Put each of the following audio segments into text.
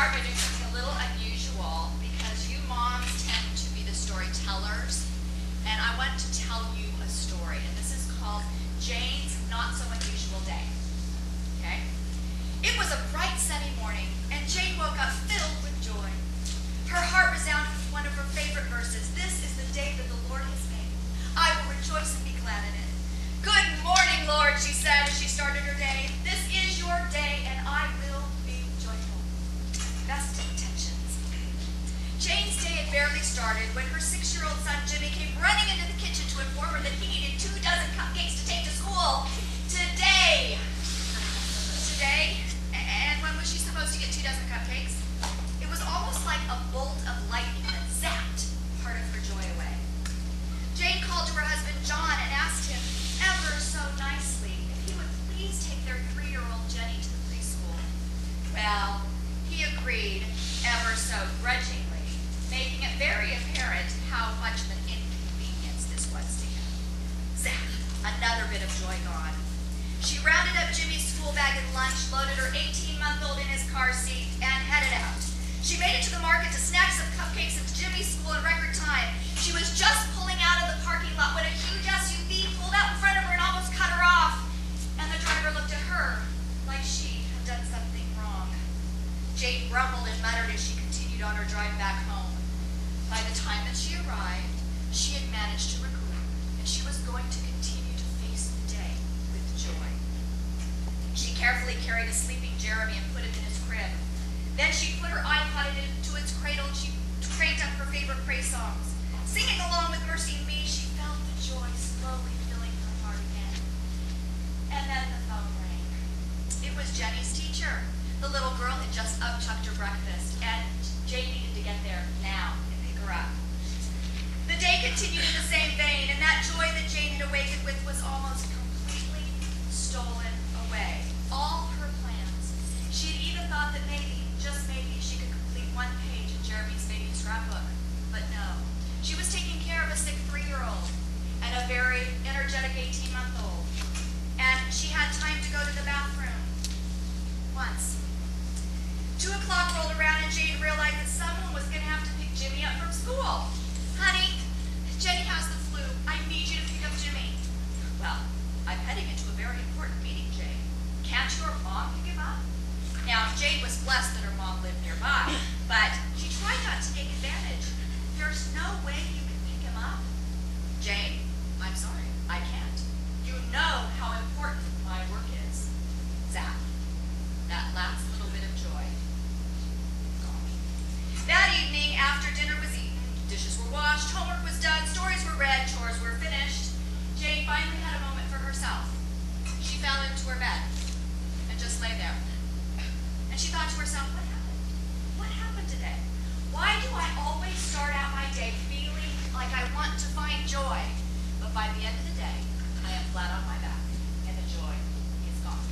start by doing something a little unusual because you moms tend to be the storytellers, and I want to tell you a story, and this is called Jane's Not So Unusual Day. Okay? It was a bright sunny morning, and Jane woke up filled with joy. Her heart resounded with one of her favorite verses. This is the day that the Lord has made. I will rejoice and be glad in it. Good morning, Lord, she said as she started her day. This is your day, and I will be joyful. Best intentions. Jane's day had barely started when her 6-year-old son, Jimmy, came running into the kitchen to inform her that he needed 2 dozen cupcakes to take to school. Today, and when was she supposed to get 2 dozen cupcakes? It was almost like a bolt of lightning that zapped part of her joy away. Jane called to her husband, John, and asked him ever so nicely if he would please take their 3-year-old Jenny to the preschool. Well, he agreed ever so grudgingly, making it very apparent how much of an inconvenience this was to him. Zap! Another bit of joy gone. She rounded up Jimmy's school bag and lunch, loaded her 18-month-old in his car seat, and headed out. She made it to the market to snag some cupcakes at Jimmy's school in record time. She was just pulling out of the parking lot when a huge SUV pulled out in front of her and almost cut her off. And the driver looked at her like she had done something wrong. Jane grumbled and muttered as she continued on her drive back home. By the time that she arrived, she had managed to regroup, and she was going to continue to face the day with joy. She carefully carried a sleeping Jeremy and put him in his crib. Then she put her iPod into its cradle and she cranked up her favorite praise songs. Singing along with Mercy and Me, she felt the joy slowly filling her heart again. And then the phone rang. It was Jenny's teacher. The little girl had just upchucked her breakfast, and Jane needed to get there now and pick her up. The day continued in the same vein, and that joy that Jane had awakened with was almost completely stolen away. All her plans. She had even thought that maybe, just maybe, she could complete 1 page in Jeremy's baby scrapbook. But no. She was taking care of a sick 3-year-old and a very energetic 18-month-old. And she had time to go to the bathroom once. 2 o'clock rolled around and Jane realized that someone was going to have to pick Jimmy up from school. Honey, Jenny has the flu. I need you to pick up Jimmy. Well, I'm heading into a very important meeting, Jane. Can't your mom pick him up? Now, Jane was blessed that her mom lived nearby, but she tried not to take advantage. There's no way you can pick him up. Jane, I'm sorry, I can't. You know how important my work is. Zap. That last little bit of joy. Gone. That evening, after dinner was eaten, dishes were washed, homework was done, stories were read, chores were finished, Jane finally had a moment for herself. She fell into her bed and just lay there. And she thought to herself, what happened? What happened today? Why do I always start out my day feeling like I want to find joy, but by the end of the day, I am flat on my back, and the joy is gone?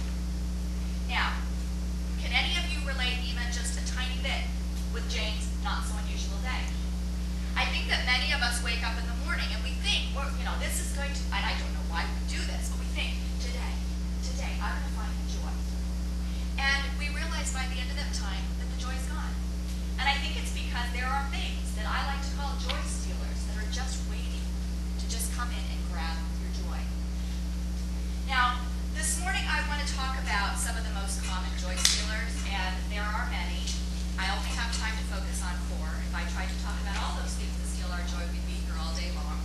Now, can any of you relate even just a tiny bit with Jane's not so unusual day? I think that many of us wake up in the morning and we think, well, this is going to, and I don't know why we do this, but we think, today, I'm going to find joy. And we realize by the end of that time that the joy is gone. And I think it's because there are things that I like to call joy stealers that are just waiting to just come in and grab your joy. Now, this morning I want to talk about some of the most common joy stealers, and there are many. I only have time to focus on 4. If I tried to talk about all those things that steal our joy, we'd be here all day long.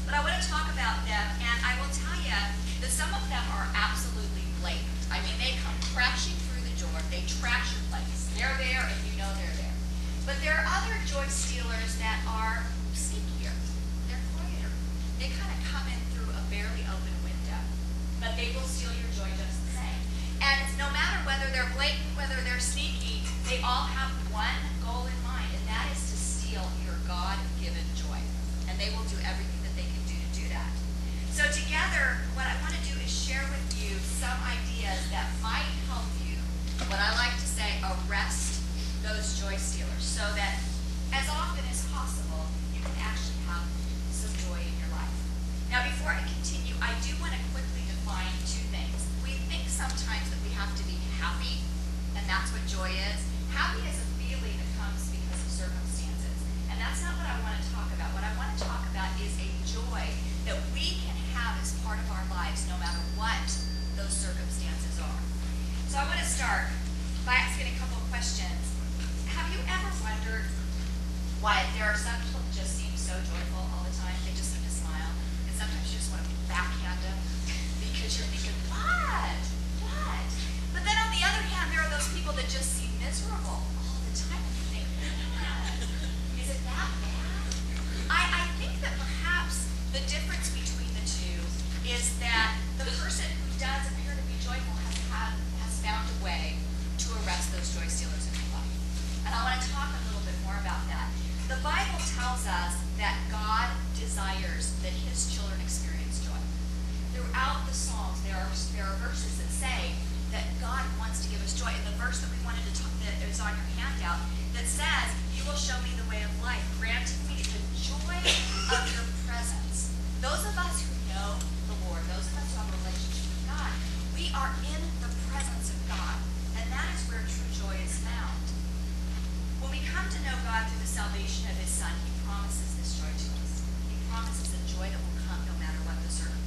But I want to talk about them, and I will tell you that some of them are absolutely blatant. I mean, they come crashing through the door. They trash your place. They're there, and you know they're there. But there are other joy stealers that are sneakier. They're quieter. They kind of come in through a barely open window. But they will steal your joy just the same. And no matter whether they're blatant, whether they're sneaky, they all have one goal in mind, and that is to steal your God-given joy. And they will do everything that they can do to do that. So together, what I want to do is share with you some ideas that might help you, what I like to say, arrest those joy stealers, so that as often as possible, you can actually have some joy in your life. Now, before I continue, I do want to quickly define 2 things. We think sometimes that we have to be happy, and that's what joy is. Happy is a feeling So I want to start by asking a couple of questions. Have you ever wondered why there are some people who just seem so joyful all the time? They just seem to smile. And sometimes you just want to backhand them because you're thinking, what? What? But then on the other hand, there are those people that just seem miserable all the time. And you think, what? Is it that bad? I think that perhaps the difference between the two is that the person who does appear to be joyful has found a way to arrest those joy stealers in their life. And I want to talk a little bit more about that. The Bible tells us that God desires that his children experience joy. Throughout the Psalms, there are verses that say that God wants to give us joy. And the verse that we wanted to talk that is on your handout that says, "You will show me the way of life, granting me the joy of your presence." Those of us who know the Lord, those of us who have a relationship with God, we are in the presence of God. And that is where true joy is found. When we come to know God through the salvation of his Son, he promises this joy to us. He promises a joy that will come no matter what the circumstances.